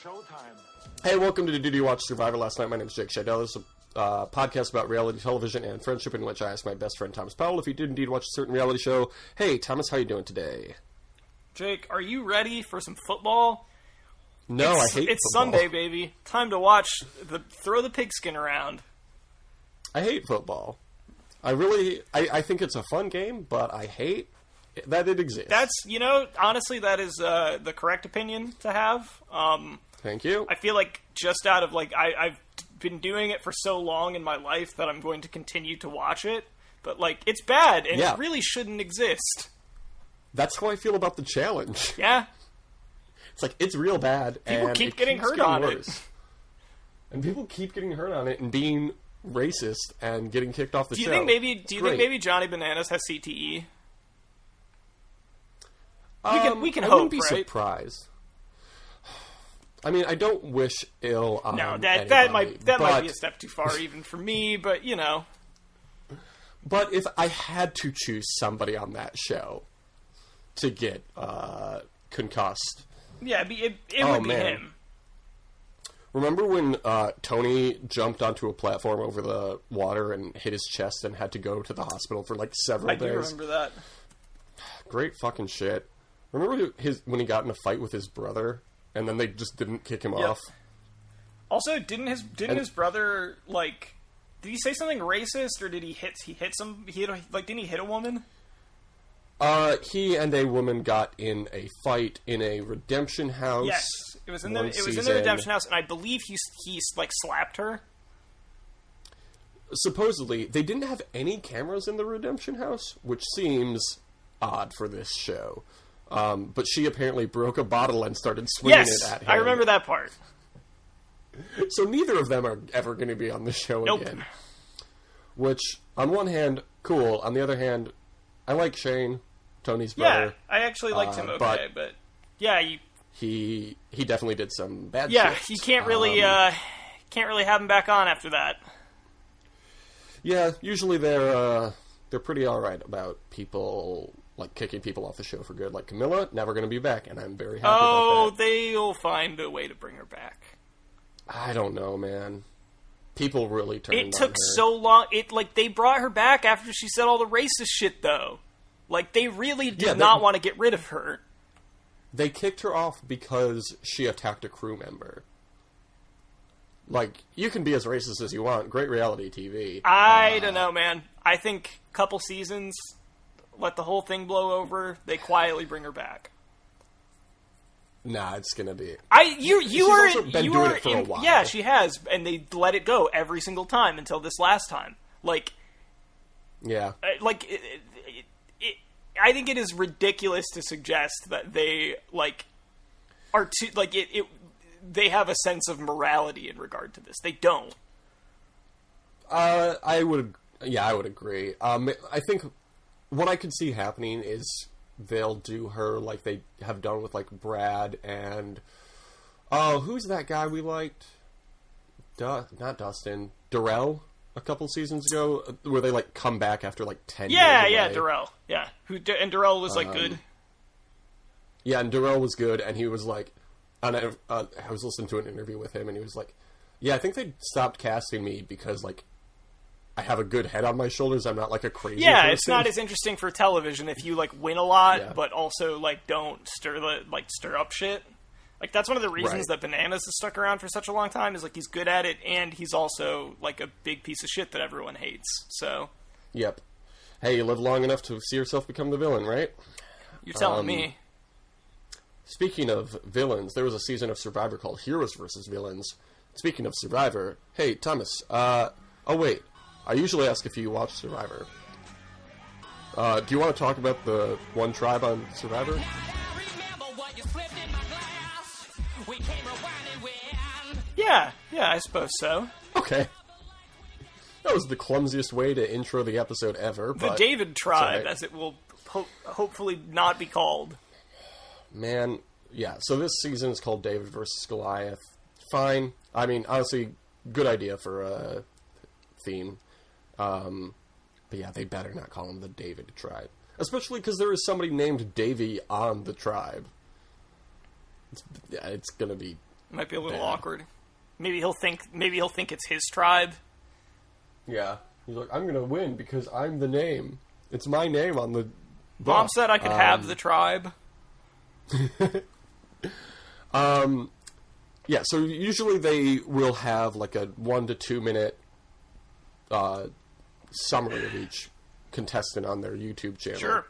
showtime. Hey, welcome to Did You Watch Survivor Last Night? My name is Jake Scheidel. This is a podcast about reality television and friendship in which I asked my best friend Thomas Powell if he did indeed watch a certain reality show. Hey, Thomas, how you doing today? Jake, are you ready for some football? No, I hate It's football. Sunday, baby. Time to watch throw the pigskin around. I hate football. I think it's a fun game, but I hate that it exists. That's, honestly, that is the correct opinion to have. Thank you. I feel like just out of, I've been doing it for so long in my life that I'm going to continue to watch it. But, it's bad, and it really shouldn't exist. That's how I feel about the challenge. Yeah. It's it's real bad, people and keep getting hurt getting on worse. it. And people keep getting hurt on it and being racist and getting kicked off the show. Do you think maybe Johnny Bananas has CTE? We can I hope, wouldn't be right? surprised. I mean, I don't wish ill on that might be a step too far even for me, but But if I had to choose somebody on that show to get concussed, it would be him. Remember when Tony jumped onto a platform over the water and hit his chest and had to go to the hospital for several days? I do remember that. Great fucking shit. Remember when he got in a fight with his brother and then they just didn't kick him off? Also, didn't his brother did he say something racist or did he hit some didn't he hit a woman? He and a woman got in a fight in a redemption house. Yes, it was in the redemption house, and I believe he slapped her. Supposedly, they didn't have any cameras in the redemption house, which seems odd for this show. But she apparently broke a bottle and started swinging it at him. I remember that part. So neither of them are ever going to be on the show again. Which, on one hand, cool. On the other hand, I like Shane, Tony's brother. Yeah, I actually liked him but yeah, he definitely did some bad shit. Yeah, you can't really have him back on after that. Yeah, usually they're pretty alright about people kicking people off the show for good. Like Camilla, never going to be back, and I'm very happy about that. Oh, they'll find a way to bring her back. I don't know, man. People really turned on her. It took so long. They brought her back after she said all the racist shit, though. They really did not want to get rid of her. They kicked her off because she attacked a crew member. You can be as racist as you want. Great reality TV. I don't know, man. I think a couple seasons, let the whole thing blow over, they quietly bring her back. Nah, it's gonna be. She's also been doing it for a while. Yeah, she has, and they let it go every single time until this last time. Yeah. I think it is ridiculous to suggest that they are too they have a sense of morality in regard to this. They don't. I would agree. I think what I could see happening is they'll do her like they have done with Brad and who's that guy we liked? Not Dustin, Darrell. A couple seasons ago, where they come back after 10 years. Yeah, Darrell. Yeah, and Darrell was good. Yeah, and Darrell was good, and he was and I was listening to an interview with him, and he was like, "Yeah, I think they stopped casting me because I have a good head on my shoulders. I'm not a crazy person. It's not as interesting for television if you win a lot, but also don't stir up shit." That's one of the reasons that Bananas has stuck around for such a long time is he's good at it and he's also a big piece of shit that everyone hates. So. Yep. Hey, you live long enough to see yourself become the villain, right? You're telling me. Speaking of villains, there was a season of Survivor called Heroes vs. Villains. Speaking of Survivor, hey, Thomas, oh wait, I usually ask if you watch Survivor. Do you want to talk about the one tribe on Survivor? Yeah, I suppose so. Okay. That was the clumsiest way to intro the episode ever. The David tribe, as it will hopefully not be called. Man, yeah, so this season is called David versus Goliath. Fine. I mean, honestly, good idea for a theme. But yeah, they better not call him the David tribe. Especially because there is somebody named Davy on the tribe. It's gonna be It might be a little awkward. Maybe he'll think it's his tribe. Yeah. He's like, I'm gonna win because I'm the name. It's my name on the book. Mom said I could have the tribe. Yeah, so usually they will have like a 1 to 2 minute summary of each contestant on their YouTube channel. Sure.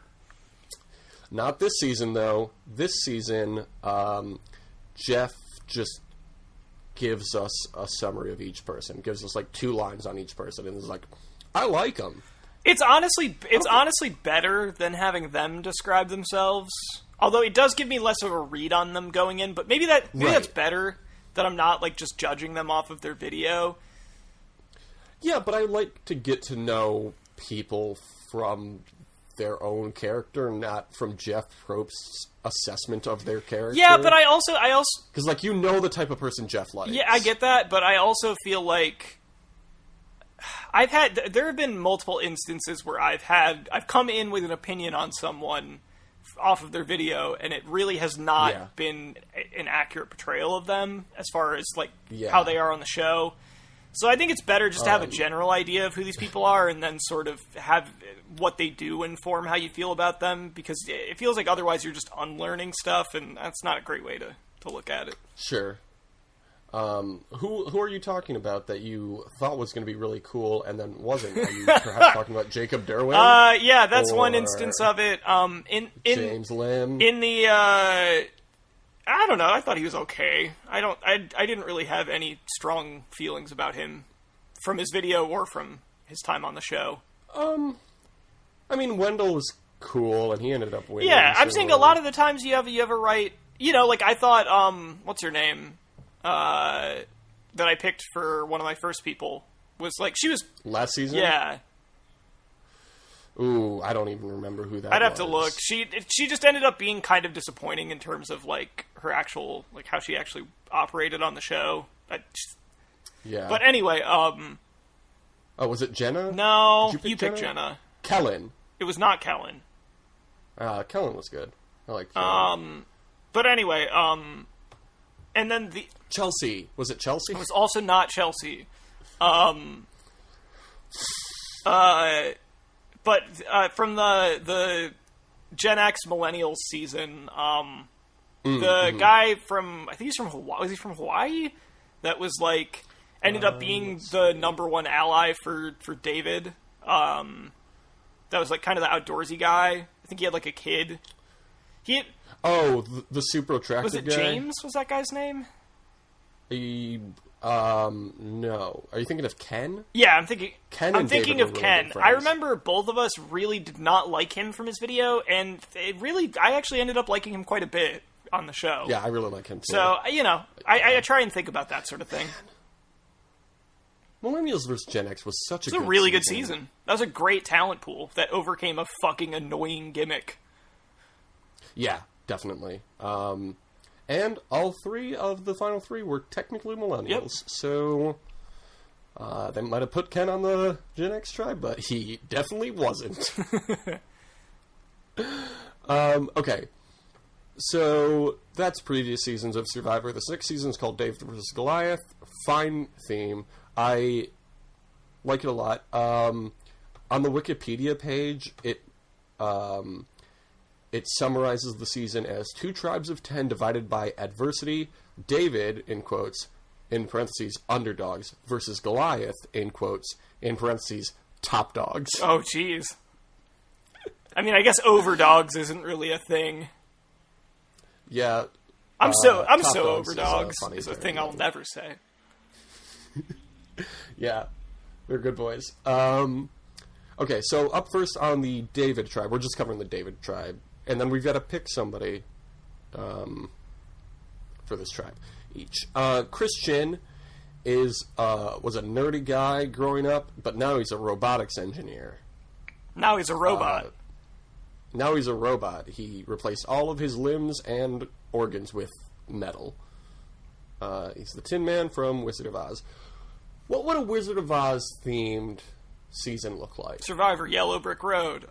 Not this season, though. This season, Jeff just gives us a summary of each person. Gives us like 2 lines on each person, and is like, "I like them." It's honestly better than having them describe themselves. Although it does give me less of a read on them going in, but maybe that's better, that I'm not like just judging them off of their video. Yeah, but I like to get to know people from their own character, not from Jeff Probst's assessment of their character. Yeah, but I also because like you know the type of person Jeff likes. Yeah, I get that, but I also feel like there have been multiple instances where I've come in with an opinion on someone off of their video, and it really has not been an accurate portrayal of them as far as like how they are on the show. So I think it's better just to have a general idea of who these people are, and then sort of have what they do inform how you feel about them, because it feels like otherwise you're just unlearning stuff, and that's not a great way to look at it. Sure. Who are you talking about that you thought was going to be really cool and then wasn't? Are you perhaps talking about Jacob Derwin? Yeah, that's one instance of it. In James Lim. In the I don't know. I thought he was okay. I didn't really have any strong feelings about him from his video or from his time on the show. I mean, Wendell was cool, and he ended up winning. Yeah, I'm saying a lot of the times you have a right. You know, like I thought. What's her name? That I picked for one of my first people was like she was last season. Yeah. Ooh, I don't even remember who that. I'd have to look. She just ended up being kind of disappointing in terms of like her actual like how she actually operated on the show. Yeah. But anyway, oh, was it Jenna? No, you picked Jenna. Kellen. It was not Kellen. Kellen was good. I like Kellen. But anyway, and then Chelsea. Was it Chelsea? It was also not Chelsea. But from the Gen X Millennials season, the guy from, I think he's from Hawaii. Was he from Hawaii? That was like ended up being the #1 ally for David. That was like kind of the outdoorsy guy. I think he had like a kid. The super attractive guy. Was it guy? James? Was that guy's name? No. Are you thinking of Ken? Yeah, I'm thinking. Ken. I'm thinking of Ken. I remember both of us really did not like him from his video, and I actually ended up liking him quite a bit on the show. Yeah, I really like him too. So I try and think about that sort of thing. Millennials vs. Gen X was such a really good season. That was a great talent pool that overcame a fucking annoying gimmick. Yeah, definitely. And all 3 of the final 3 were technically millennials. Yep. So they might have put Ken on the Gen X tribe, but he definitely wasn't. Okay. So that's previous seasons of Survivor. This next season is called David vs. Goliath. Fine theme. I like it a lot. On the Wikipedia page, it summarizes the season as 2 tribes of 10 divided by adversity. David, in quotes, in parentheses, underdogs, versus Goliath, in quotes, in parentheses, top dogs. Oh, jeez. I mean, I guess overdogs isn't really a thing. Yeah. I'm so overdogs is a thing I'll never say. Yeah. They're good boys. Okay, so up first on the David tribe. We're just covering the David tribe. And then we've got to pick somebody for this tribe each. Christian was a nerdy guy growing up, but now he's a robotics engineer. Now he's a robot. He replaced all of his limbs and organs with metal. He's the Tin Man from Wizard of Oz. What would a Wizard of Oz themed season look like? Survivor, Yellow Brick Road.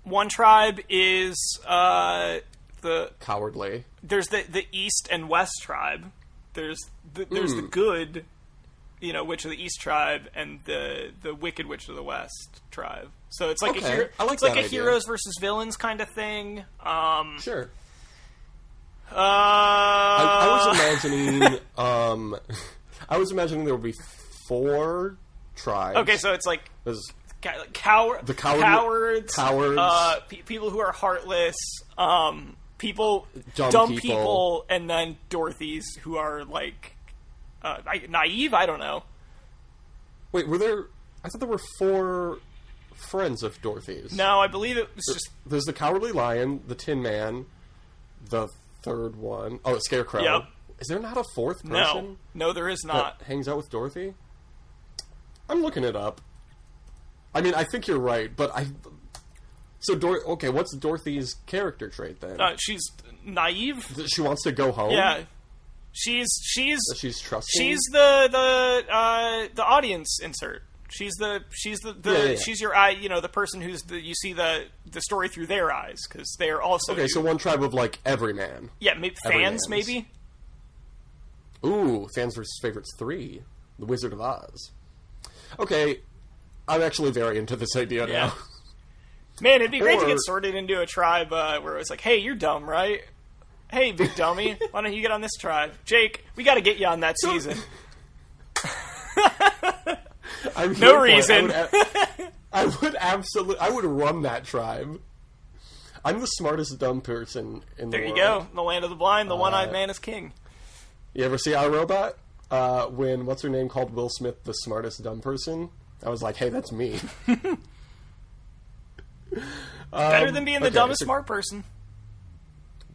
One tribe is the cowardly. There's the East and West tribe. There's the good, witch of the East tribe, and the wicked witch of the West tribe. So it's like a heroes versus villains kind of thing. Sure. I was imagining there would be 4 tribes. Okay, so it's like cowards, people who are heartless, dumb people, and then Dorothy's who are like naive. I don't know. Wait, I thought there were 4 friends of Dorothy's. No, I believe it was just. There's the Cowardly Lion, the Tin Man, the third one. Oh, the Scarecrow. Yep. Is there not a 4th person? No, there is not. That hangs out with Dorothy? I'm looking it up. I mean, I think you're right, but okay, what's Dorothy's character trait then? She's naive. She wants to go home. Yeah, she's trusting. She's the audience insert. She's she's your eye. The person you see the story through their eyes because they are also okay. So one tribe of like everyman. Yeah, fans maybe. Ooh, fans versus favorites 3, The Wizard of Oz. Okay, I'm actually very into this idea now. Man, it'd be great to get sorted into a tribe where it was like, hey, you're dumb, right? Hey, big dummy, why don't you get on this tribe? Jake, we got to get you on that season. No reason. I would run that tribe. I'm the smartest dumb person in the world. There you go. The land of the blind, the one-eyed man is king. You ever see iRobot? When what's her name called Will Smith the smartest dumb person? I was like, hey, that's me. Better than being the dumbest smart person.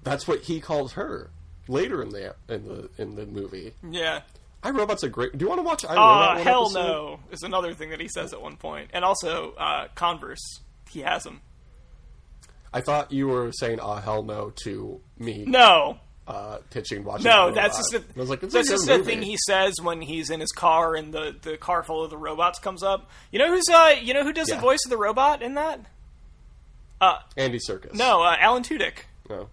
That's what he called her later in the movie. Yeah. iRobot's a great. Do you want to watch iRobot? Hell episode? No is another thing that he says at one point, and also Converse. He has them. I thought you were saying hell no" to me. No. Pitching watching. No, that's just that's just the thing he says when he's in his car and the car full of the robots comes up. You know who does the voice of the robot in that? Andy Serkis. No, Alan Tudyk. No.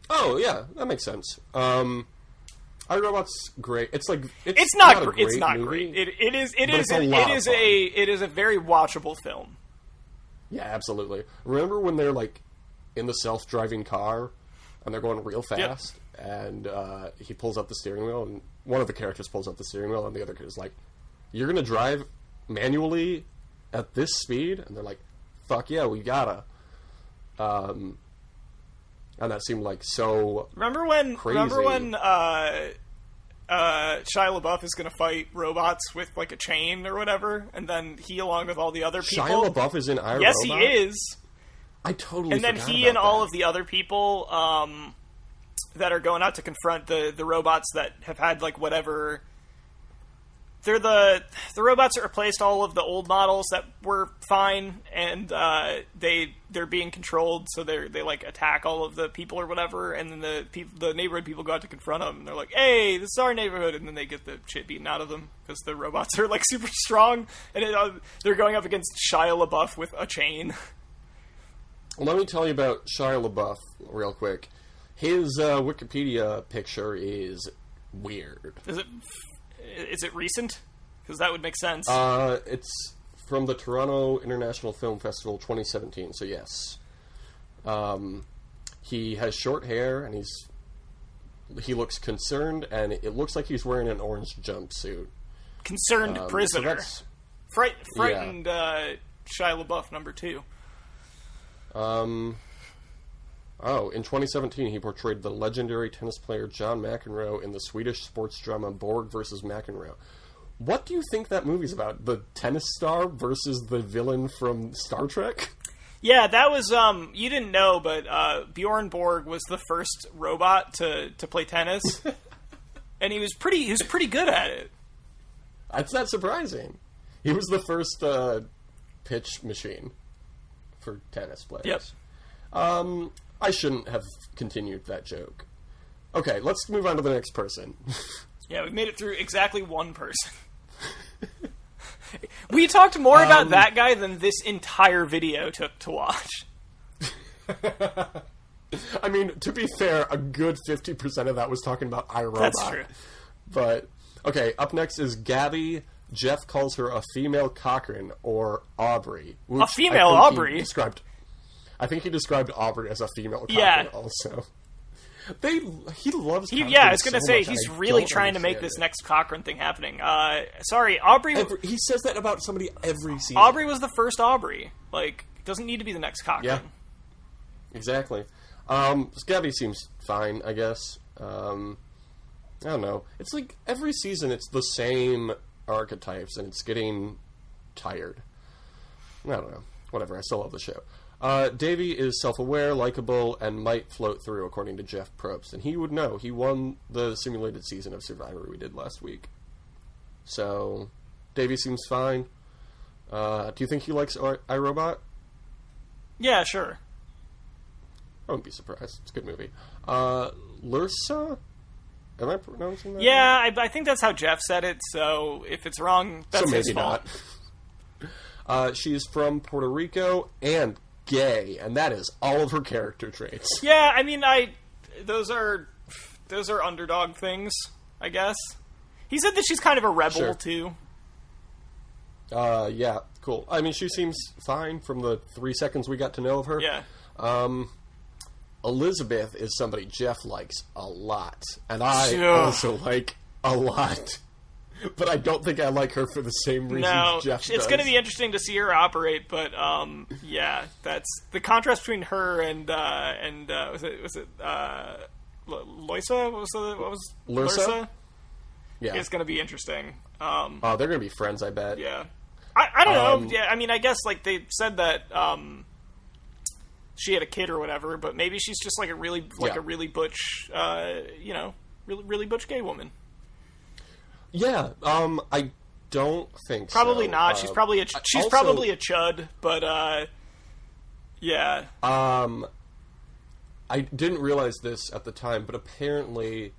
Oh yeah, that makes sense. iRobot's great. It's like it's not great. It's not movie, great. It is a very watchable film. Yeah, absolutely. Remember when they're like in the self-driving car and they're going real fast, and he pulls up the steering wheel, and one of the characters pulls up the steering wheel, and the other is like, "You're gonna drive manually at this speed?" And they're like, "Fuck yeah, we gotta." And that seemed like so. Remember when crazy. Shia LaBeouf is going to fight robots with like a chain or whatever, and then he, along with all the other people, Shia LaBeouf is in iRobot? Yes, he is. I totally. And then he and all of the other people that are going out to confront the robots that have had like whatever. They're the robots that replaced all of the old models that were fine, and they're being controlled, so they like attack all of the people or whatever, and then the neighborhood people go out to confront them, and they're like, "Hey, this is our neighborhood," and then they get the shit beaten out of them because the robots are like super strong, and they're going up against Shia LaBeouf with a chain. Well, let me tell you about Shia LaBeouf real quick. His Wikipedia picture is weird. Is it recent? Because that would make sense. It's from the Toronto International Film Festival 2017, so yes. He has short hair, and he looks concerned, and it looks like he's wearing an orange jumpsuit. Concerned prisoner. So frightened Shia LaBeouf number 2. In 2017, he portrayed the legendary tennis player John McEnroe in the Swedish sports drama Borg vs. McEnroe. What do you think that movie's about? The tennis star versus the villain from Star Trek? Yeah, that was, you didn't know, but Bjorn Borg was the first robot to play tennis. And he was pretty good at it. That's not surprising. He was the first pitch machine for tennis players. Yep. I shouldn't have continued that joke. Okay, let's move on to the next person. Yeah, we made it through exactly one person. We talked more about that guy than this entire video took to watch. I mean, to be fair, a good 50% of that was talking about iRobot. That's true. But, okay, up next is Gabby. Jeff calls her a female Cochran, or Aubrey. A female Aubrey? I think he described Aubrey as a female Cochran also. He loves Cochran I was going to so say, much, he's really trying to make this next Cochran thing happening. Sorry, Aubrey... he says that about somebody every season. Aubrey was the first Aubrey. Like, doesn't need to be the next Cochran. Yeah, exactly. Gabby seems fine, I guess. I don't know. It's like every season it's the same archetypes, and it's getting tired. I don't know. Whatever, I still love the show. Davey is self-aware, likable, and might float through, according to Jeff Probst. And he would know. He won the simulated season of Survivor we did last week. So, Davey seems fine. Do you think he likes iRobot? Yeah, sure. I wouldn't be surprised. It's a good movie. Lursa? Am I pronouncing that? Yeah, I think that's how Jeff said it, so if it's wrong, that's his fault. Not. She's from Puerto Rico and gay, and that is all of her character traits. Yeah, I mean, those are underdog things, I guess. He said that she's kind of a rebel, too. Yeah, cool. I mean, she seems fine from the 3 seconds we got to know of her. Yeah. Elizabeth is somebody Jeff likes a lot, and I also like a lot. But I don't think I like her for the same reasons Jeff does. It's going to be interesting to see her operate, but yeah, that's the contrast between her and was it Loisa? What was Lursa? Yeah, it's going to be interesting. They're going to be friends, I bet. Yeah, I don't know. Yeah, I mean, I guess like they said that she had a kid or whatever, but maybe she's just like a really butch, really butch gay woman. Yeah, I don't think probably so. Not. She's probably a chud, but yeah. I didn't realize this at the time, but apparently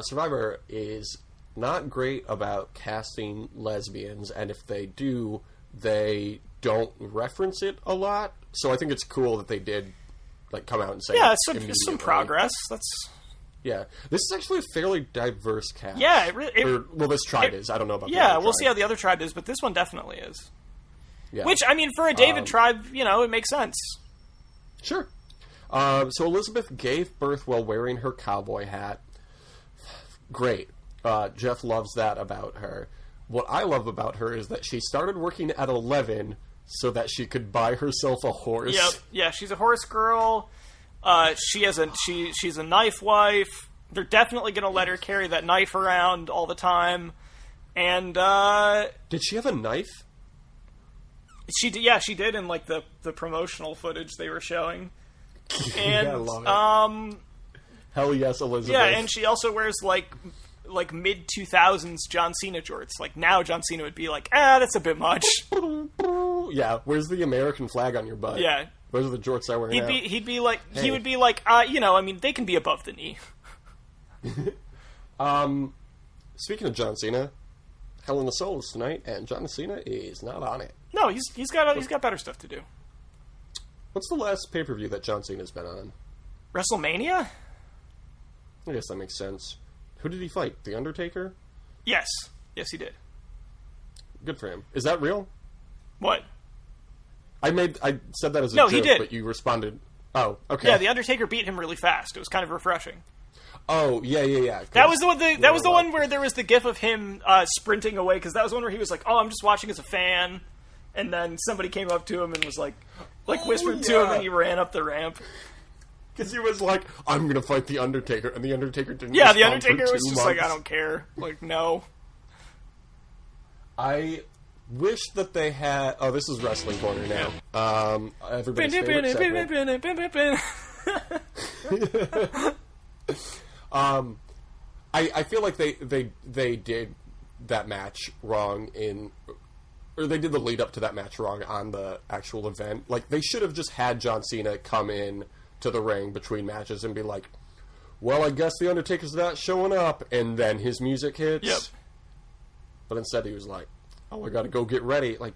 Survivor is not great about casting lesbians, and if they do, they don't reference it a lot. So I think it's cool that they did like come out and say it's some progress. That's yeah. This is actually a fairly diverse cast. Yeah, this tribe is. I don't know about. Yeah, we'll see how the other tribe is, but this one definitely is. Yeah. Which I mean, for a David tribe, it makes sense. Sure. So Elizabeth gave birth while wearing her cowboy hat. Great. Jeff loves that about her. What I love about her is that she started working at 11 so that she could buy herself a horse. Yep. Yeah, she's a horse girl. She's a knife wife. They're definitely going to let her carry that knife around all the time. And did she have a knife? She did in like the promotional footage they were showing. And I love it. Hell yes, Elizabeth. Yeah, and she also wears like mid 2000s John Cena jorts. Like now John Cena would be like, that's a bit much. Yeah, where's the American flag on your butt? Yeah. Those are the jorts I wear now. He would be like, I mean, they can be above the knee. Speaking of John Cena, Hell in a Cell is tonight, and John Cena is not on it. No, he's got better stuff to do. What's the last pay-per-view that John Cena's been on? WrestleMania? I guess that makes sense. Who did he fight? The Undertaker? Yes, he did. Good for him. Is that real? What? I said that as a joke, he did. But you responded. Oh, okay. Yeah, the Undertaker beat him really fast. It was kind of refreshing. Oh, yeah. That was the one. That was the one where there was the gif of him sprinting away, because that was one where he was like, "Oh, I'm just watching as a fan," and then somebody came up to him and was like whispered to him, and he ran up the ramp. Because he was like, "I'm gonna fight the Undertaker," and the Undertaker didn't. Yeah, the Undertaker was just months. like, "I don't care." Like, no. I wish that they had. Oh, this is Wrestling Corner now. Everybody's favorite segment. I feel like they did that match wrong or they did the lead up to that match wrong on the actual event. Like, they should have just had John Cena come in to the ring between matches and be like, well, I guess the Undertaker's not showing up, and then his music hits. Yep. But instead he was like, oh, I gotta go get ready. Like,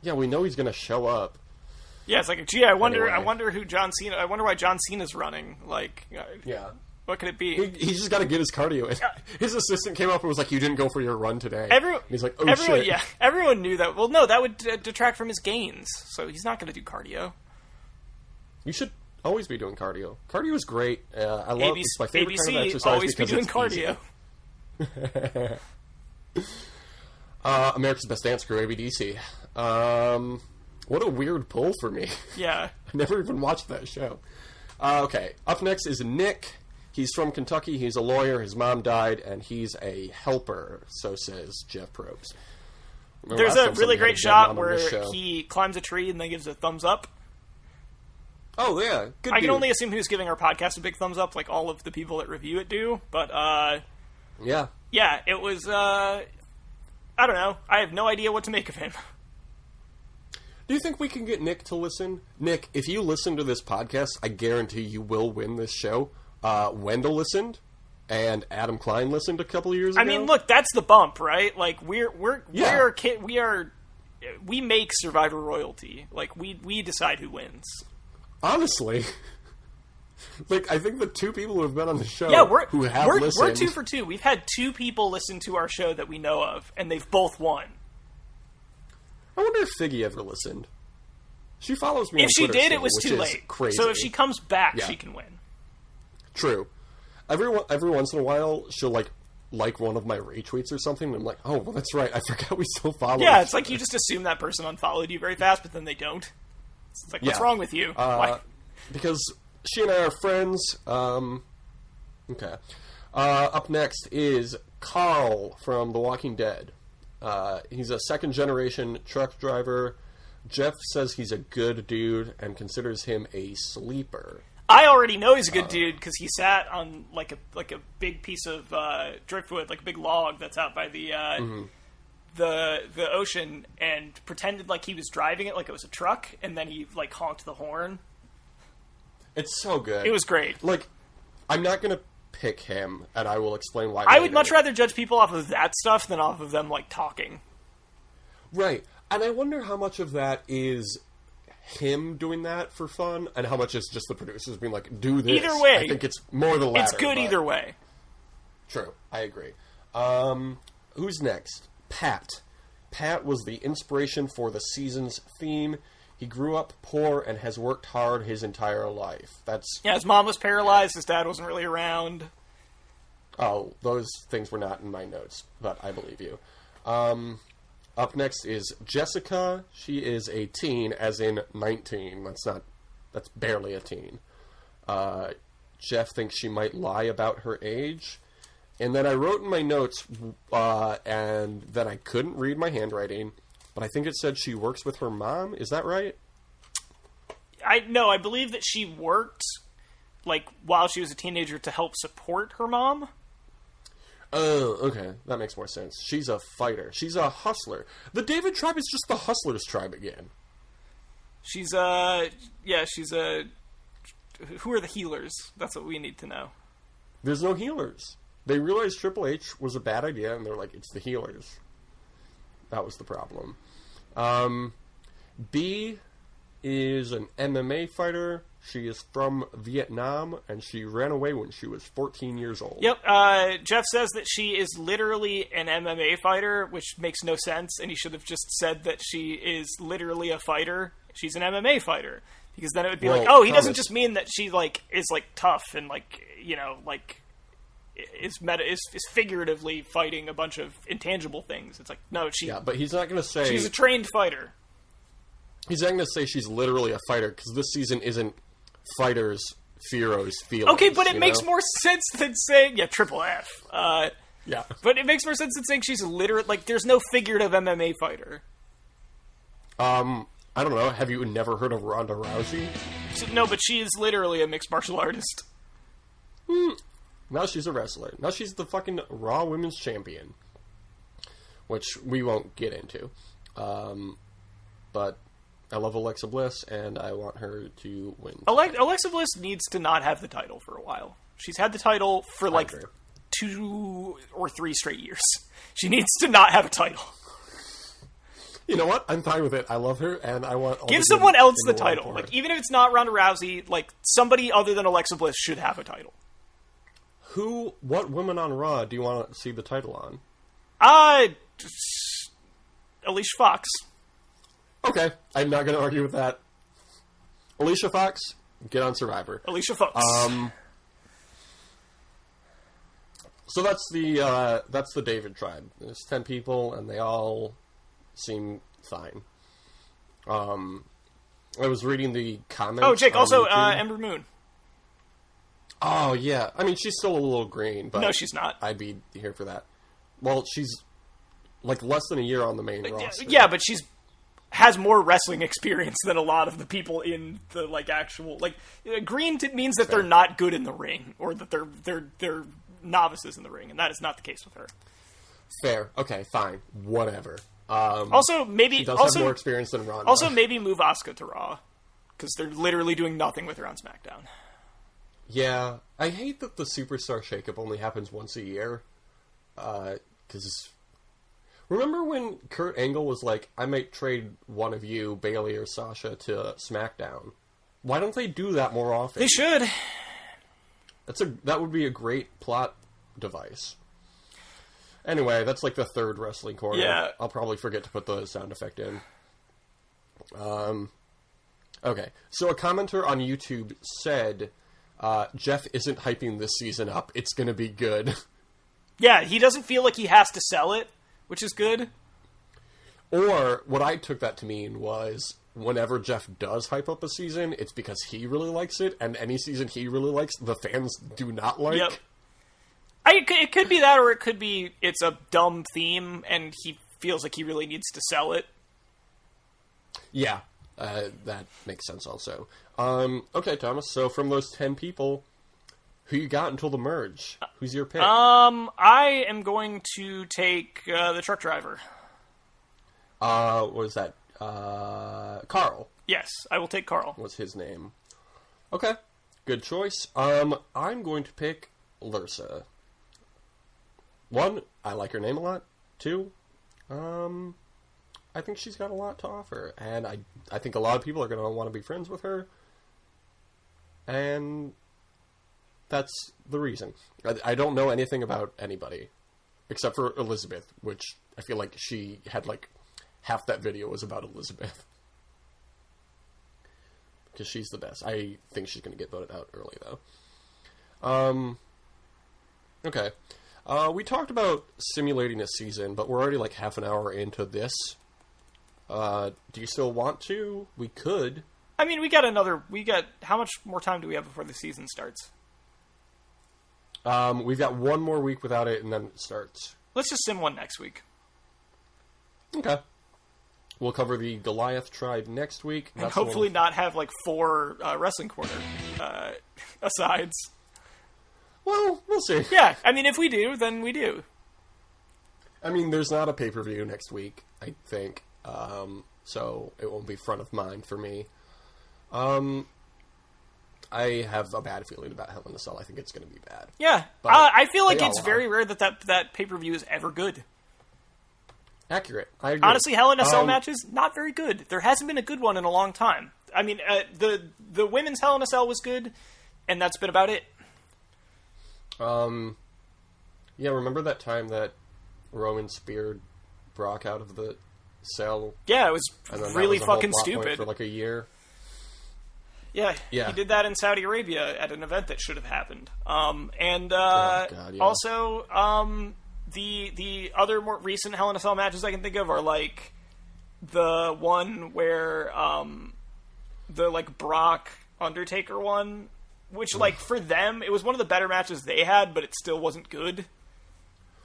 yeah, we know he's gonna show up. Yeah, it's like, gee, I wonder who John Cena. I wonder why John Cena's running. Like, yeah, what could it be? He's just got to get his cardio in. His assistant came up and was like, "You didn't go for your run today." He's like, "Oh shit!" Yeah, everyone knew that. Well, no, that would detract from his gains. So he's not going to do cardio. You should always be doing cardio. Cardio is great. I love it's my favorite kind of exercise always because be doing cardio. America's Best Dance Crew, ABDC. What a weird pull for me. Yeah. I never even watched that show. Okay, up next is Nick. He's from Kentucky. He's a lawyer. His mom died, and he's a helper, so says Jeff Probst. There's a really great shot where he climbs a tree and then gives a thumbs up. Oh, yeah. Good I can only assume he was giving our podcast a big thumbs up, like all of the people that review it do, but, yeah. Yeah, it was, I don't know. I have no idea what to make of him. Do you think we can get Nick to listen? Nick, if you listen to this podcast, I guarantee you will win this show. Wendell listened, and Adam Klein listened a couple years ago. I mean, look, that's the bump, right? Like, we make Survivor royalty. Like, we decide who wins. Honestly, like, I think the two people who have been on the show who have listened... We're 2 for 2. We've had 2 people listen to our show that we know of, and they've both won. I wonder if Figgy ever listened. She follows me on Twitter. If she did, still, it was too late. Crazy. So if she comes back, she can win. True. Every once in a while, she'll, like one of my retweets or something, and I'm like, oh, well, that's right. I forgot we still follow Yeah, it's like you just assume that person unfollowed you very fast, but then they don't. It's like, what's wrong with you? Why? Because she and I are friends. Okay. Up next is Carl from The Walking Dead. He's a second-generation truck driver. Jeff says he's a good dude and considers him a sleeper. I already know he's a good dude because he sat on like a big piece of driftwood, like a big log that's out by the ocean, and pretended like he was driving it like it was a truck, and then he like honked the horn. It's so good. It was great. Like, I'm not gonna pick him, and I will explain why. I would much rather judge people off of that stuff than off of them like talking. Right, and I wonder how much of that is him doing that for fun, and how much is just the producers being like, "Do this." Either way, I think it's more the latter. It's good either way. True, I agree. Who's next? Pat. Pat was the inspiration for the season's theme. He grew up poor and has worked hard his entire life. His mom was paralyzed, his dad wasn't really around. Oh, those things were not in my notes, but I believe you. Up next is Jessica. She is a teen, as in 19. That's barely a teen. Jeff thinks she might lie about her age. And then I wrote in my notes, and then I couldn't read my handwriting, but I think it said she works with her mom. Is that right? I believe that she worked, like, while she was a teenager to help support her mom. Oh, okay. That makes more sense. She's a fighter. She's a hustler. The David tribe is just the hustlers tribe again. She's who are the healers? That's what we need to know. There's no healers. They realized Triple H was a bad idea, and they're like, it's the healers. That was the problem. B is an MMA fighter. She is from Vietnam, and she ran away when she was 14 years old. Yep. Jeff says that she is literally an MMA fighter, which makes no sense, and he should have just said that she is literally a fighter. She's an MMA fighter. Because then it would be he doesn't just mean that she, like, is, like, tough and, like, you know, like... is figuratively fighting a bunch of intangible things. It's like, no, but he's not going to say... She's a trained fighter. He's not going to say she's literally a fighter, because this season isn't fighters, Fearos, feelings. Okay, but it makes more sense than saying... Yeah, Triple F. Yeah. But it makes more sense than saying she's literally... Like, there's no figurative MMA fighter. I don't know. Have you never heard of Ronda Rousey? No, but she is literally a mixed martial artist. Now she's a wrestler. Now she's the fucking Raw Women's Champion. Which we won't get into. But I love Alexa Bliss, and I want her to win. Alexa Bliss needs to not have the title for a while. She's had the title for, 2 or 3 straight years. She needs to not have a title. You know what? I'm fine with it. I love her, and I want... Give someone else the title. Like, even if it's not Ronda Rousey, like, somebody other than Alexa Bliss should have a title. What women on Raw do you want to see the title on? Alicia Fox. Okay, I'm not going to argue with that. Alicia Fox, get on Survivor. Alicia Fox. So that's the David tribe. There's 10 people, and they all seem fine. I was reading the comments. Oh, Jake, also Ember Moon. Oh, yeah. I mean, she's still a little green, but... No, she's not. I'd be here for that. Well, she's, like, less than a year on the main roster. Yeah, but has more wrestling experience than a lot of the people in the, like, actual... Like, green means that they're not good in the ring, or that they're novices in the ring, and that is not the case with her. Fair. Okay, fine. Whatever. Also, maybe... She does have more experience than Ronda. Also, maybe move Asuka to Raw, because they're literally doing nothing with her on SmackDown. Yeah, I hate that the Superstar Shakeup only happens once a year. Because remember when Kurt Angle was like, I might trade one of you, Bayley or Sasha, to SmackDown? Why don't they do that more often? They should. That would be a great plot device. Anyway, that's like the third wrestling corner. Yeah. I'll probably forget to put the sound effect in. Okay, so a commenter on YouTube said... Jeff isn't hyping this season up. It's going to be good. Yeah, he doesn't feel like he has to sell it, which is good. Or what I took that to mean was whenever Jeff does hype up a season, it's because he really likes it, and any season he really likes, the fans do not like. Yep. It could be that, or it could be it's a dumb theme, and he feels like he really needs to sell it. Yeah, that makes sense also. Okay, Thomas, so from those 10 people, who you got until the merge? Who's your pick? I am going to take the truck driver. What was that? Carl. Yes, I will take Carl. What's his name? Okay, good choice. I'm going to pick Lursa. 1, I like her name a lot. 2, I think she's got a lot to offer, and I think a lot of people are going to want to be friends with her. And that's the reason. I don't know anything about anybody, except for Elizabeth, which I feel like she had, like, half that video was about Elizabeth. Because she's the best. I think she's going to get voted out early, though. Okay. We talked about simulating a season, but we're already, like, half an hour into this. Do you still want to? We could. I mean, how much more time do we have before the season starts? We've got one more week without it, and then it starts. Let's just sim one next week. Okay. We'll cover the Goliath tribe next week. And hopefully not have, like, 4 Wrestling Corner asides. Well, we'll see. Yeah, I mean, if we do, then we do. I mean, there's not a pay-per-view next week, I think. So it won't be front of mind for me. I have a bad feeling about Hell in a Cell. I think it's going to be bad. Yeah. I feel like it's very rare that pay-per-view is ever good. Accurate. I agree. Honestly, Hell in a Cell matches, not very good. There hasn't been a good one in a long time. I mean, the women's Hell in a Cell was good, and that's been about it. Yeah, remember that time that Roman speared Brock out of the cell? Yeah, it was really fucking stupid. For like a year. Yeah, he did that in Saudi Arabia at an event that should have happened. Also, the other more recent Hell in a Cell matches I can think of are like the one where the like Brock Undertaker one, which like for them it was one of the better matches they had, but it still wasn't good.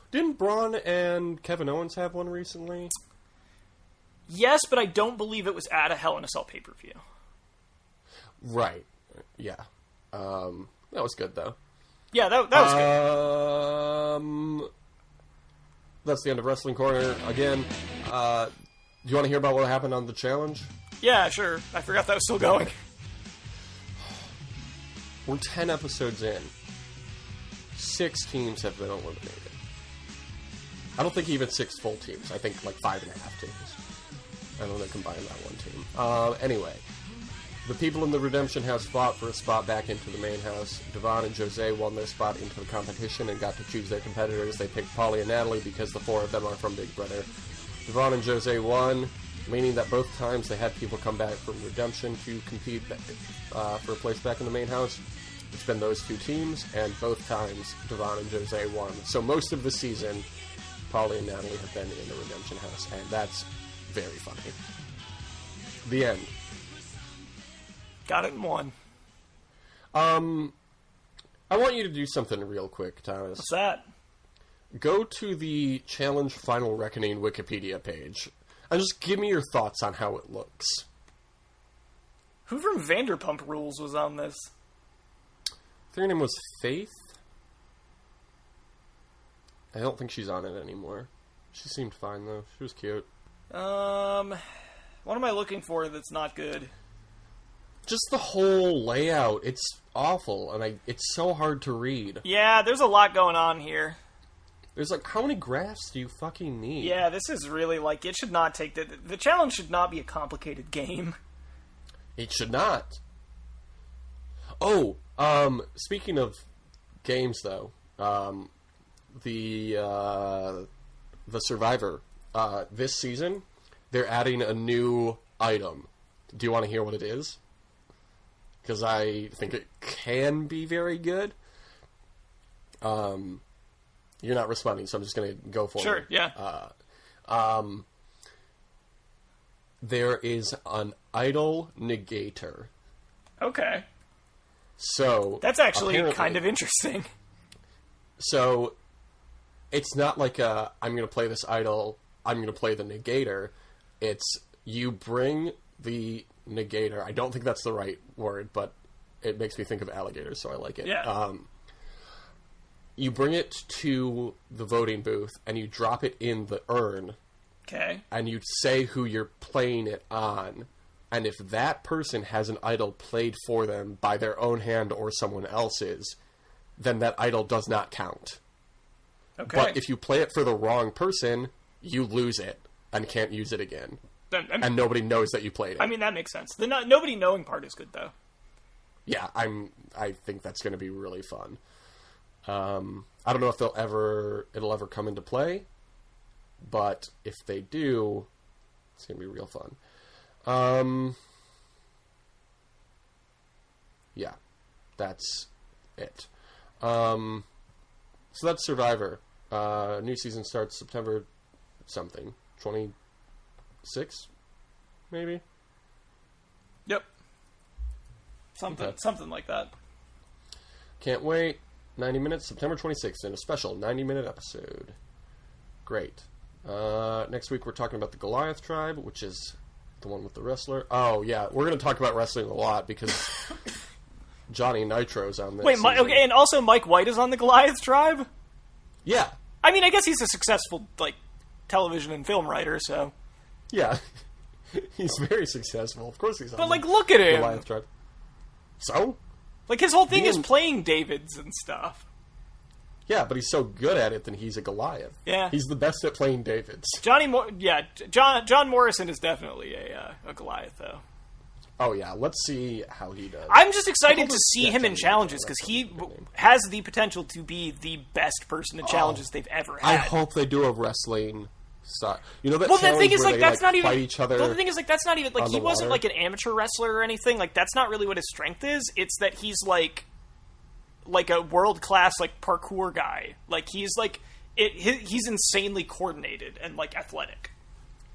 Didn't Braun and Kevin Owens have one recently? Yes, but I don't believe it was at a Hell in a Cell pay-per-view. Right. Yeah. That was good, though. Yeah, that was good. That's the end of Wrestling Corner. Again, do you want to hear about what happened on the challenge? Yeah, sure. I forgot that was still going. We're 10 episodes in. 6 teams have been eliminated. I don't think even 6 full teams. I think like 5.5 teams. And then they combined that one team. Anyway, the people in the Redemption House fought for a spot back into the main house. Devon and Jose won their spot into the competition and got to choose their competitors. They picked Polly and Natalie because the four of them are from Big Brother. Devon and Jose won, meaning that both times they had people come back from Redemption to compete for a place back in the main house. It's been those two teams, and both times Devon and Jose won. So most of the season, Polly and Natalie have been in the Redemption House, and that's very funny. The end. Got it in one. I want you to do something real quick, Thomas. What's that? Go to the Challenge Final Reckoning Wikipedia page, and just give me your thoughts on how it looks. Who from Vanderpump Rules was on this? I think her name was Faith. I don't think she's on it anymore. She seemed fine, though. She was cute. What am I looking for that's not good? Just the whole layout. It's awful, and it's so hard to read. Yeah, there's a lot going on here. There's like, how many graphs do you fucking need? Yeah, this is really like, it should not take the challenge should not be a complicated game. It should not. Oh, speaking of games, though, the Survivor, this season, they're adding a new item. Do you want to hear what it is? Because I think it can be very good. You're not responding, so I'm just going to go for it. Sure, yeah. There is an idol negator. Okay. So that's actually kind of interesting. So it's not like I'm going to play this idol, I'm going to play the negator. It's you bring the negator. I don't think that's the right word, but it makes me think of alligators, so I like it. Yeah. You bring it to the voting booth, and you drop it in the urn. Okay. And you say who you're playing it on. And if that person has an idol played for them by their own hand or someone else's, then that idol does not count. Okay. But if you play it for the wrong person, you lose it and can't use it again. And nobody knows that you played it. I mean, that makes sense. The nobody knowing part is good, though. Yeah, I think that's going to be really fun. I don't know if it'll ever come into play, but if they do, it's going to be real fun. Yeah, that's it. So that's Survivor. New season starts September something, 26, maybe. Yep. Something like that. Can't wait. 90 minutes, September 26th, in a special 90-minute episode. Great. Next week we're talking about the Goliath tribe, which is the one with the wrestler. Oh, yeah, we're going to talk about wrestling a lot because Johnny Nitro's on this. Wait, okay, and also Mike White is on the Goliath tribe? Yeah. I mean, I guess he's a successful, television and film writer, so... Yeah. He's very successful. Of course he's on But, look at him! Goliath tribe. So? His whole thing is playing Davids and stuff. Yeah, but he's so good at it that he's a Goliath. Yeah. He's the best at playing Davids. John Morrison is definitely a Goliath, though. Oh, yeah. Let's see how he does. I'm just excited to see him in challenges, because he has the potential to be the best person in challenges they've ever had. I hope they do a wrestling style. You know that the thing is, that's not even... fight each other. Well, the thing is, that's not even... he wasn't, water. an amateur wrestler or anything. That's not really what his strength is. It's that he's, a world-class, parkour guy. He's insanely coordinated and, athletic.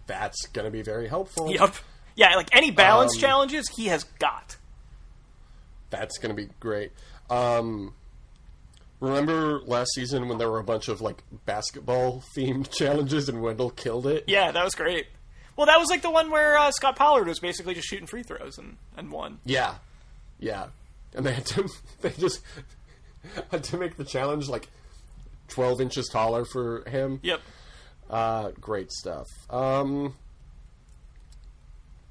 That's gonna be very helpful. Yep. Yeah, any balance challenges, he has got. That's gonna be great. Remember last season when there were a bunch of, basketball-themed challenges and Wendell killed it? Yeah, that was great. Well, that was, the one where Scott Pollard was basically just shooting free throws and won. Yeah. Yeah. And they just had to make the challenge, 12 inches taller for him. Yep. Great stuff.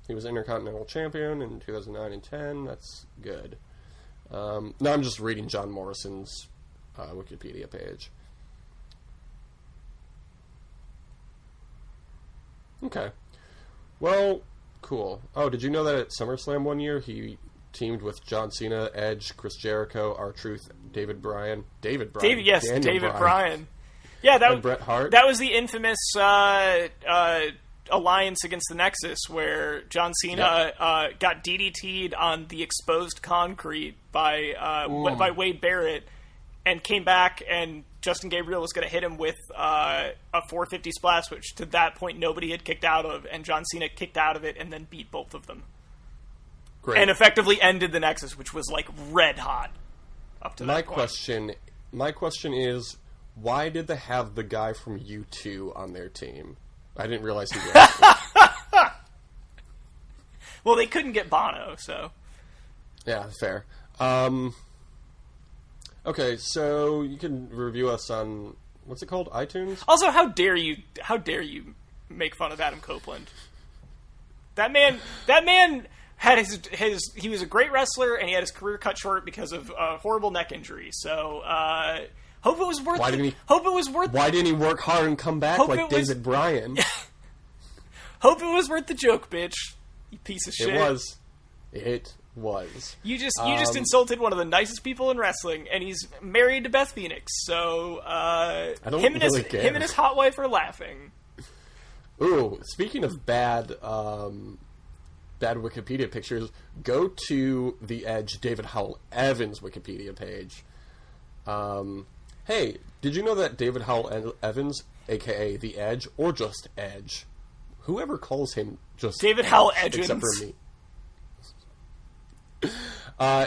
He was Intercontinental Champion in 2009 and 10. That's good. Now I'm just reading John Morrison's Wikipedia page. Okay. Well, cool. Oh, did you know that at SummerSlam one year he teamed with John Cena, Edge, Chris Jericho, R-Truth, David Bryan. David Bryan. David Bryan. Yeah, and Bret Hart. That was the infamous alliance against the Nexus, where John Cena got DDT'd on the exposed concrete by Wade Barrett, and came back, and Justin Gabriel was going to hit him with a 450 splash, which to that point nobody had kicked out of, and John Cena kicked out of it and then beat both of them. Great. And effectively ended the Nexus, which was like red hot up to that point. My question is, why did they have the guy from U2 on their team? I didn't realize he was. Well, they couldn't get Bono, so. Yeah, fair. Okay, so you can review us on, what's it called, iTunes? Also, how dare you make fun of Adam Copeland? That man had he was a great wrestler, and he had his career cut short because of a horrible neck injury. So, hope it was worth. Why didn't he work hard and come back like David Bryan? Hope it was worth the joke, bitch. You piece of shit. It was. You just insulted one of the nicest people in wrestling, and he's married to Beth Phoenix. So, I don't really care. Him and his hot wife are laughing. Ooh, speaking of bad Wikipedia pictures, go to the Edge David Howell Evans Wikipedia page. Hey, did you know that David Howell Evans, aka the Edge, or just Edge, whoever calls him just David Howell Edge, except for me,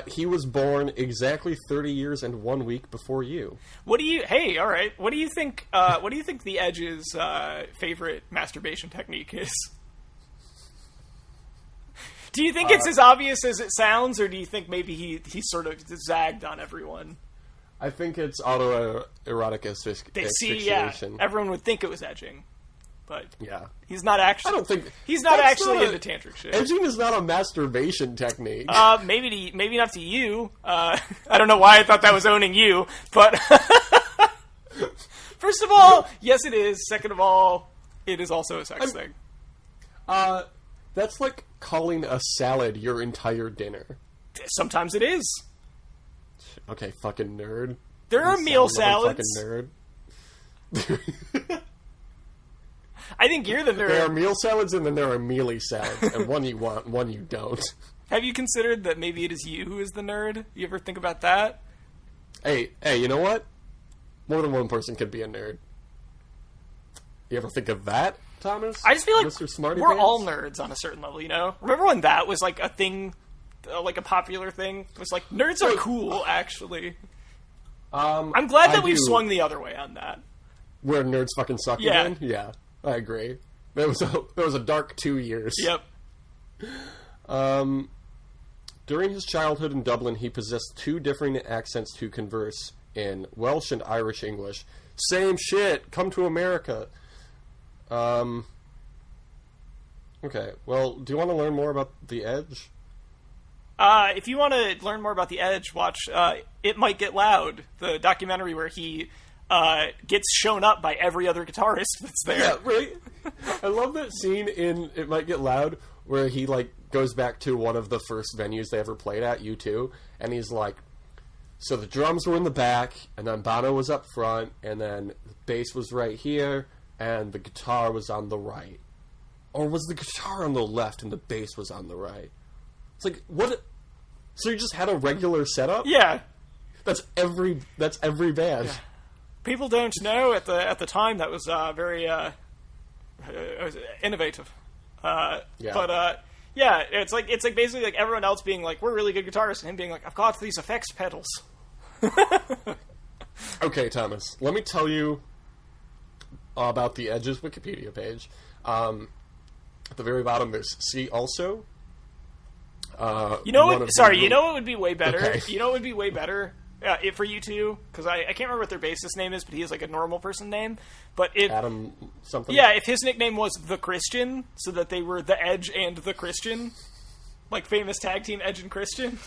he was born exactly 30 years and 1 week before you. Hey, all right. What do you think? What do you think the Edge's favorite masturbation technique is? Do you think it's as obvious as it sounds, or do you think maybe he sort of zagged on everyone? I think it's autoerotic asphyxiation. Yeah, everyone would think it was edging, but yeah, he's not actually. I don't think he's not actually into tantric shit. Edging is not a masturbation technique. Maybe not to you. I don't know why I thought that was owning you, but first of all, yes, it is. Second of all, it is also a sex thing. That's like calling a salad your entire dinner. Sometimes it is. Okay, fucking nerd. There are meal salads. Fucking nerd. I think you're the nerd. There are meal salads and then there are mealy salads, and one you want, one you don't. Have you considered that maybe it is you who is the nerd? You ever think about that? Hey, you know what? More than one person could be a nerd. You ever think of that, Thomas? I just feel like Mr. Smarty we're Pants? all nerds on a certain level, you know? Remember when that was like a thing, like a popular thing? It was like, nerds are cool, actually. I'm glad that we've swung the other way on that. Where nerds fucking suck again? Yeah, I agree. There was a dark 2 years. Yep. During his childhood in Dublin, he possessed two differing accents to converse in: Welsh and Irish English. Same shit. Come to America. Okay. Well, do you want to learn more about the Edge? If you want to learn more about the Edge, watch It Might Get Loud, the documentary where he gets shown up by every other guitarist that's there. Yeah, right. I love that scene in It Might Get Loud where he like goes back to one of the first venues they ever played at, U2, and he's like, so the drums were in the back, and then Bono was up front, and then the bass was right here, and the guitar was on the right. Or was the guitar on the left and the bass was on the right? It's like, what? So you just had a regular setup? Yeah. That's every band. Yeah. People don't know at the time that was very innovative. Yeah. But yeah, it's like basically like everyone else being like, we're really good guitarists, and him being like, I've got these effects pedals. Okay, Thomas, let me tell you about the Edge's Wikipedia page. At the very bottom, there's see also. You know what would be way better? Okay. You know what would be way better? For you two, because I can't remember what their bassist name is, but he has like a normal person name. But if Adam something, yeah, if his nickname was The Christian, so that they were the Edge and The Christian, like famous tag team Edge and Christian,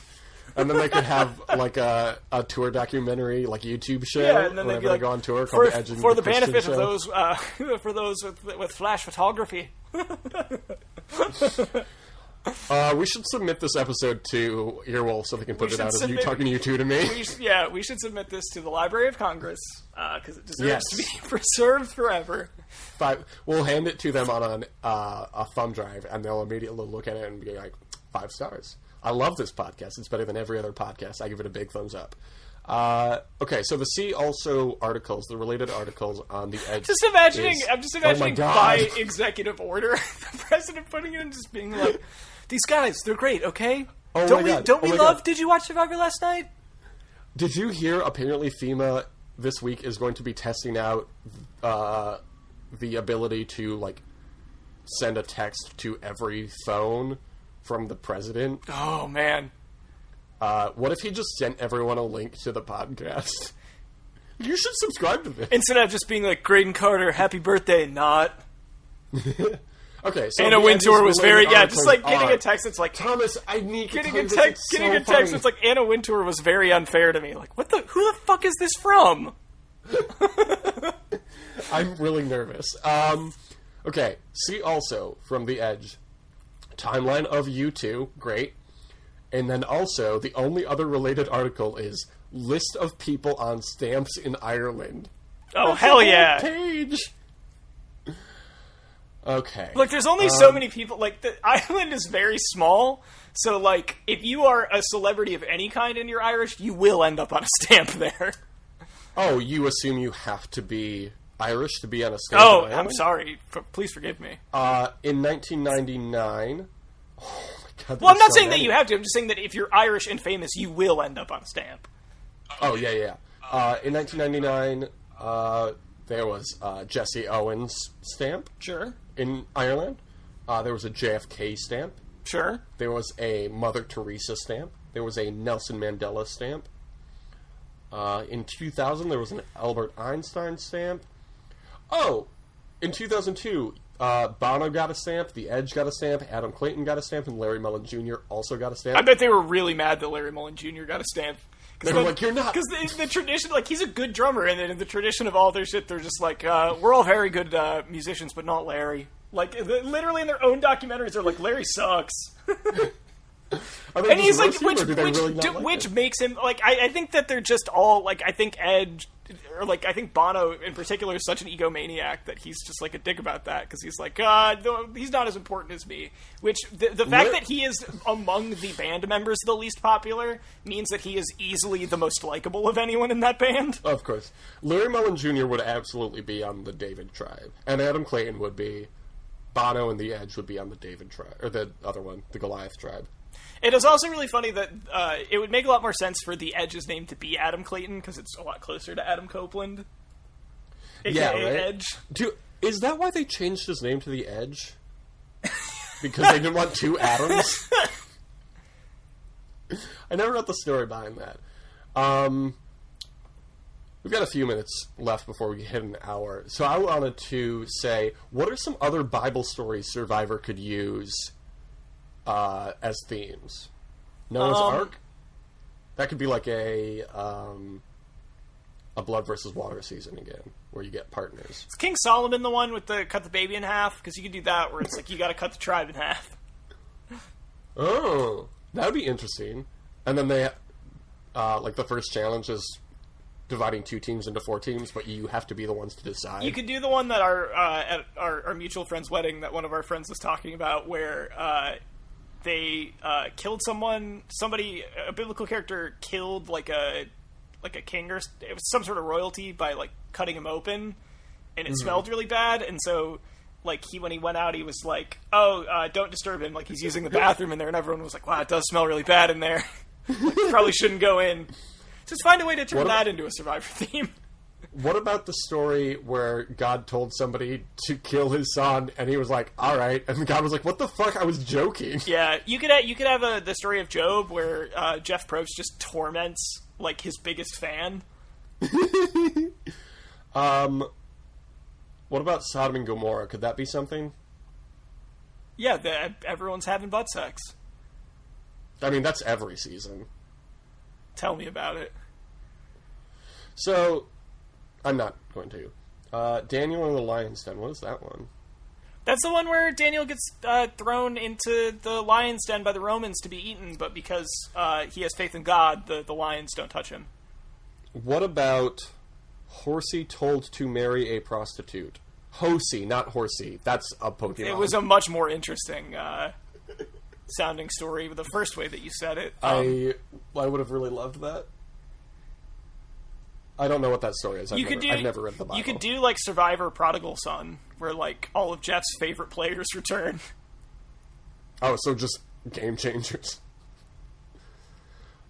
and then they could have like a tour documentary, like YouTube show, yeah, and then whenever they'd be like, they go on tour called the Edge and for the Christian benefit show. of those for those with flash photography. We should submit this episode to Earwolf so they can put it out as you talking you two to me. We should submit this to the Library of Congress because it deserves to be preserved forever. We'll hand it to them on a thumb drive, and they'll immediately look at it and be like, 5 stars. I love this podcast. It's better than every other podcast. I give it a big thumbs up. Okay, so the See Also articles, the related articles on the Edge. I'm just imagining by executive order, the president putting it in, just being like, "These guys, they're great, okay? Don't we love? Did you watch Survivor last night? Did you hear? Apparently, FEMA this week is going to be testing out the ability to like send a text to every phone from the president. Oh man. What if he just sent everyone a link to the podcast? You should subscribe to this. Instead of just being like, Graydon Carter, happy birthday, not. Okay, so Anna Wintour was very, just like getting a text that's like, Thomas, I need getting a text that's like, Anna Wintour was very unfair to me. Like, who the fuck is this from? I'm really nervous. Okay, See Also from The Edge. Timeline of U2, great. And then also, the only other related article is list of people on stamps in Ireland. Oh, that's hell yeah. Page. Okay. Look, there's only so many people. Like, the island is very small. So, like, if you are a celebrity of any kind and you're Irish, you will end up on a stamp there. Oh, you assume you have to be Irish to be on a stamp? Oh, I'm sorry. Please forgive me. In 1999... God, well, I'm not saying that you have to. I'm just saying that if you're Irish and famous, you will end up on a stamp. Oh, yeah. In 1999, there was Jesse Owens stamp. Sure. In Ireland. There was a JFK stamp. Sure. There was a Mother Teresa stamp. There was a Nelson Mandela stamp. In 2000, there was an Albert Einstein stamp. Oh, in 2002... Bono got a stamp, The Edge got a stamp, Adam Clayton got a stamp, and Larry Mullen Jr. also got a stamp. I bet they were really mad that Larry Mullen Jr. got a stamp. They were like, you're not. Because the tradition, like, he's a good drummer, and in the tradition of all their shit, they're just like, we're all very good musicians, but not Larry. Like, literally in their own documentaries, they're like, Larry sucks. And he's like, which makes him, like, I think that they're just all, like, I think Edge... Or, like, I think Bono, in particular, is such an egomaniac that he's just, like, a dick about that, because he's like, he's not as important as me. Which, the fact that he is among the band members the least popular means that he is easily the most likable of anyone in that band. Of course. Larry Mullen Jr. would absolutely be on the David tribe. And Adam Clayton would be. Bono and The Edge would be on the David tribe. Or the other one, the Goliath tribe. It is also really funny that it would make a lot more sense for The Edge's name to be Adam Clayton, because it's a lot closer to Adam Copeland. Yeah, right? Edge. Is that why they changed his name to The Edge? Because they didn't want two Adams? I never got the story behind that. We've got a few minutes left before we hit an hour. So I wanted to say, what are some other Bible stories Survivor could use as themes? Noah's Ark? That could be like a blood versus water season again, where you get partners. Is King Solomon the one with the cut the baby in half? Because you could do that where it's like you got to cut the tribe in half. Oh, that would be interesting. And then they, like the first challenge is dividing 2 teams into 4 teams, but you have to be the ones to decide. You could do the one that at our mutual friend's wedding that one of our friends was talking about, where they killed somebody, a biblical character killed like a king, or it was some sort of royalty, by like cutting him open, and it smelled really bad, and so like when he went out, he was like, don't disturb him, like he's using the bathroom in there, and everyone was like, wow, it does smell really bad in there. Like, probably shouldn't go in. Just find a way to turn that into a Survivor theme. What about the story where God told somebody to kill his son, and he was like, all right, and God was like, what the fuck, I was joking. Yeah, you could have the story of Job, where Jeff Probst just torments like his biggest fan. What about Sodom and Gomorrah? Could that be something? Yeah, everyone's having butt sex. I mean, that's every season. Tell me about it. So, I'm not going to. Daniel and the Lion's Den, what is that one? That's the one where Daniel gets thrown into the lion's den by the Romans to be eaten, but because he has faith in God, the lions don't touch him. What about Horsey told to marry a prostitute? Horsey, not Horsey. That's a Pokemon. It was a much more interesting sounding story the first way that you said it. I would have really loved that. I don't know what that story is. I've never read the Bible. You could do like Survivor Prodigal Son, where like all of Jeff's favorite players return. Oh, so just game changers.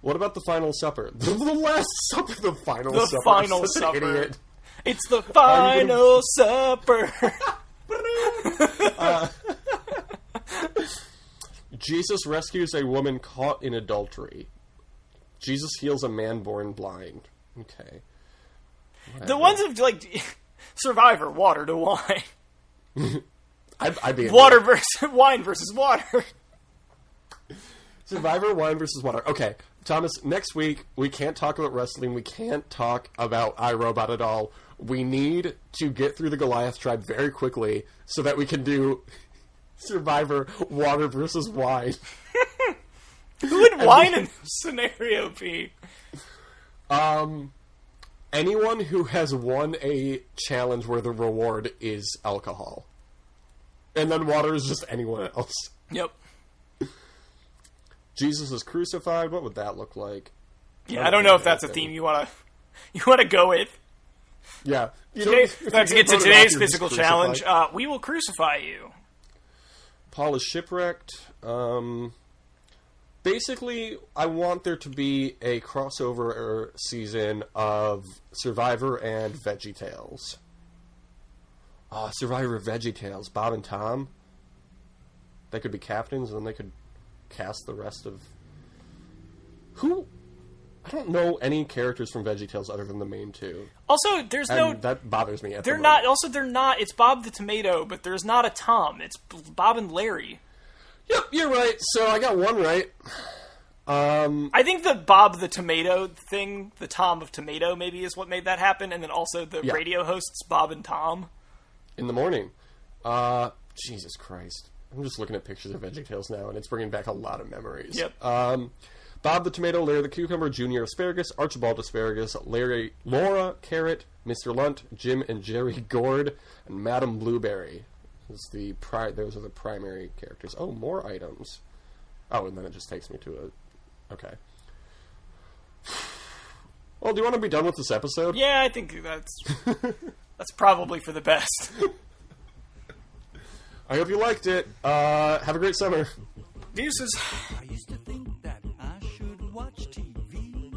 What about the Final Supper? The Last Supper, the Final Supper. The Final Supper. Idiot. It's the Final Supper. Jesus rescues a woman caught in adultery. Jesus heals a man born blind. Okay. Whatever. The ones of like Survivor, water to wine. I'd be water versus wine versus water. Survivor, wine versus water. Okay, Thomas. Next week we can't talk about wrestling. We can't talk about iRobot at all. We need to get through the Goliath tribe very quickly so that we can do Survivor, water versus wine. Who would wine in this scenario be? Anyone who has won a challenge where the reward is alcohol. And then water is just anyone else. Yep. Jesus is crucified. What would that look like? Yeah, I don't know if that's a theme you want to go with. Yeah. Let's get to today's physical challenge. We will crucify you. Paul is shipwrecked. Basically, I want there to be a crossover season of Survivor and VeggieTales. Survivor VeggieTales. Bob and Tom. They could be captains, and then they could cast the rest of... Who? I don't know any characters from VeggieTales other than the main two. Also, there's no... That bothers me. They're not... Also, they're not... It's Bob the Tomato, but there's not a Tom. It's Bob and Larry. Yep, you're right. So I got one right. I think the Bob the Tomato thing, the Tom of Tomato, maybe is what made that happen, and then also the radio hosts Bob and Tom. In the morning. Jesus Christ. I'm just looking at pictures of VeggieTales now, and it's bringing back a lot of memories. Yep. Bob the Tomato, Larry the Cucumber, Junior Asparagus, Archibald Asparagus, Laura Carrot, Mr. Lunt, Jim and Jerry Gourd, and Madam Blueberry. Those are the primary characters. Oh, more items. Oh, and then it just takes me to a... Okay. Well, do you want to be done with this episode? Yeah, I think that's probably for the best. I hope you liked it. Have a great summer. Deuces. I used to think that I should watch TV.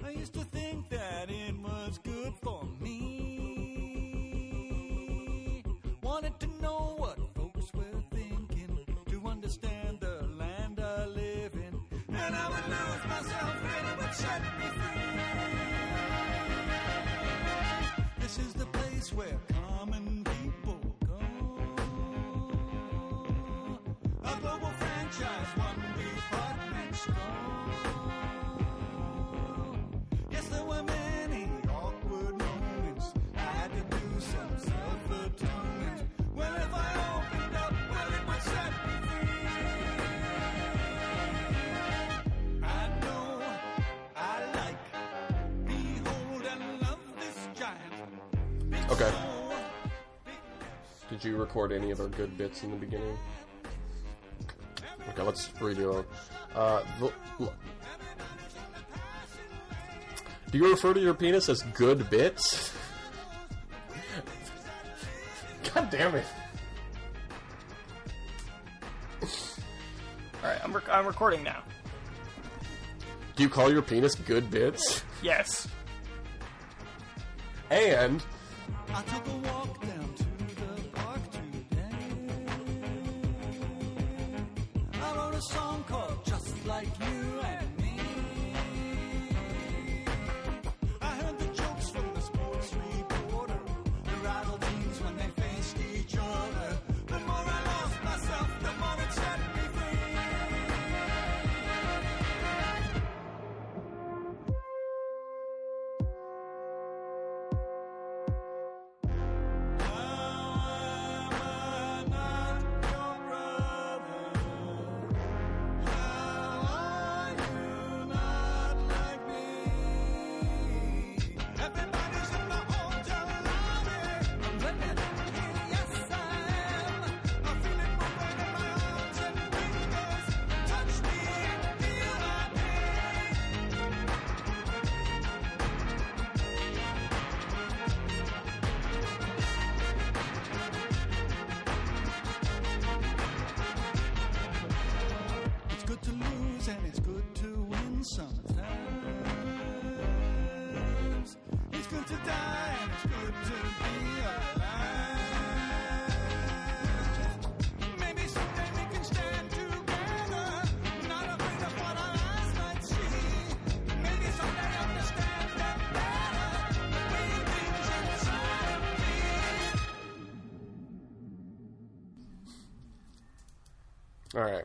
I used to think that it was good for me. Wanted to know what folks were thinking, to understand the land I live in. And I would lose myself and it would set me free. This is the place where common people go. A global franchise, one department store. Yes, there were many awkward moments. I had to do some self-atonement. Well, if I opened up, well, it would set me free. I know I like, behold, and love this giant. Okay. Did you record any of our good bits in the beginning? Okay, let's redo it. Do you refer to your penis as good bits? God damn it. Alright, I'm recording now. Do you call your penis good bits? Yes. And... I took a walk down to the park today. I wrote a song called Just Like You and Me. I heard the jokes from the sports reporter, the rival teams when they faced each other. The more I lost myself, the more it set me free. All right.